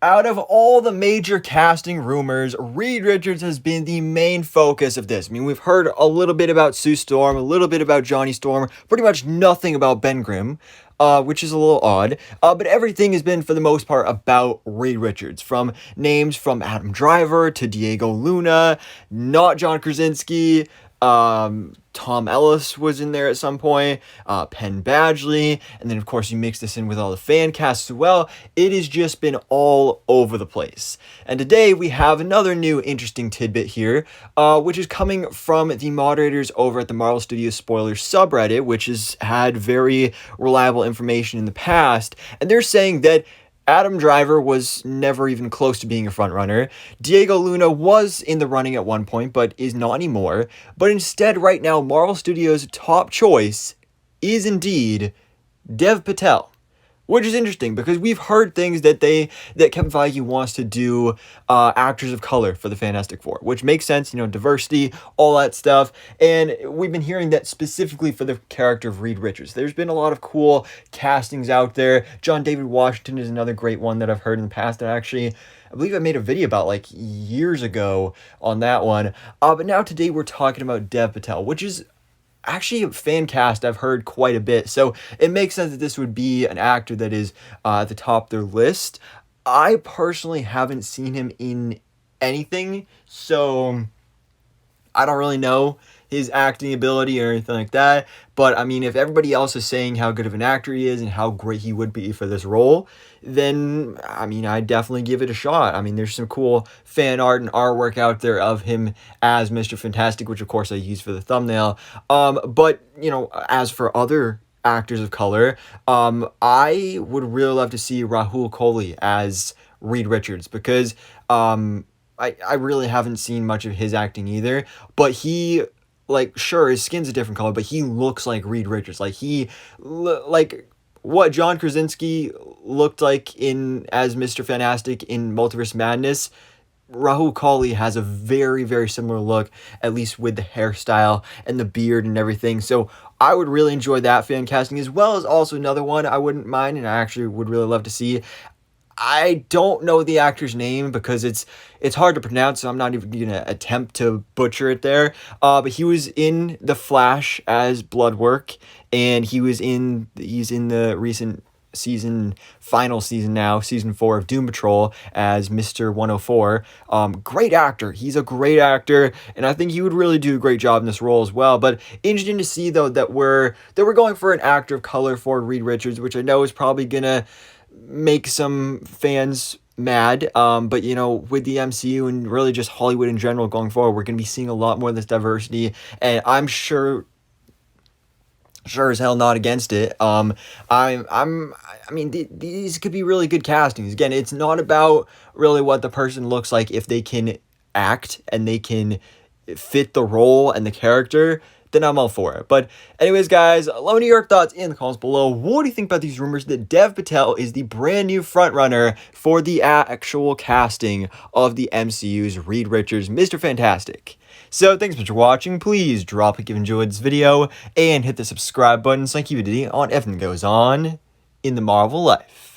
Out of all the major casting rumors, Reed Richards has been the main focus of this. I mean, we've heard a little bit about Sue Storm, a little bit about Johnny Storm, pretty much nothing about Ben Grimm, which is a little odd. But everything has been, for the most part, about Reed Richards. From names from Adam Driver to Diego Luna, not John Krasinski, Tom Ellis was in there at some point, Penn Badgley, and then of course you mix this in with all the fan casts as well. It has just been all over the place. And today we have another new interesting tidbit here, which is coming from the moderators over at the Marvel Studios Spoilers subreddit, which has had very reliable information in the past, and they're saying that Adam Driver was never even close to being a frontrunner. Diego Luna was in the running at one point, but is not anymore. But instead, right now, Marvel Studios' top choice is indeed Dev Patel. Which is interesting because we've heard things that Kevin Feige wants to do actors of color for the Fantastic Four, which makes sense, diversity, all that stuff. And we've been hearing that specifically for the character of Reed Richards. There's been a lot of cool castings out there. John David Washington is another great one that I've heard in the past. And I believe I made a video about years ago on that one. But now today we're talking about Dev Patel, which is actually a fan cast I've heard quite a bit, so it makes sense that this would be an actor that is at the top of their list. I personally haven't seen him in anything, so I don't really know his acting ability or anything like that, but I mean, if everybody else is saying how good of an actor he is and how great he would be for this role, then, I mean, I'd definitely give it a shot. I mean, there's some cool fan art and artwork out there of him as Mr. Fantastic, which of course I use for the thumbnail, but, as for other actors of color, I would really love to see Rahul Kohli as Reed Richards, because, I really haven't seen much of his acting either, but he, sure, his skin's a different color, but he looks like Reed Richards. What John Krasinski looked like as Mr. Fantastic in Multiverse Madness, Rahul Kohli has a very, very similar look, at least with the hairstyle and the beard and everything. So I would really enjoy that fan casting, as well as also another one I wouldn't mind, and I actually would really love to see. I don't know the actor's name because it's hard to pronounce, so I'm not even going to attempt to butcher it there. But he was in The Flash as Bloodwork, and he's in the recent final season now, season 4 of Doom Patrol as Mr. 104. Great actor. He's a great actor, and I think he would really do a great job in this role as well. But interesting to see, though, that we're going for an actor of color for Reed Richards, which I know is probably gonna make some fans mad, but with the MCU and really just Hollywood in general going forward, we're going to be seeing a lot more of this diversity, and I'm sure as hell not against it. I mean, these could be really good castings. Again, it's not about really what the person looks like. If they can act and they can fit the role and the character, then I'm all for it. But anyways, guys, let me know your thoughts in the comments below. What do you think about these rumors that Dev Patel is the brand new frontrunner for the actual casting of the MCU's Reed Richards, Mr. Fantastic? So thanks so much for watching. Please drop a like if you enjoyed this video and hit the subscribe button so I can keep you up to date on everything that goes on in the Marvel life.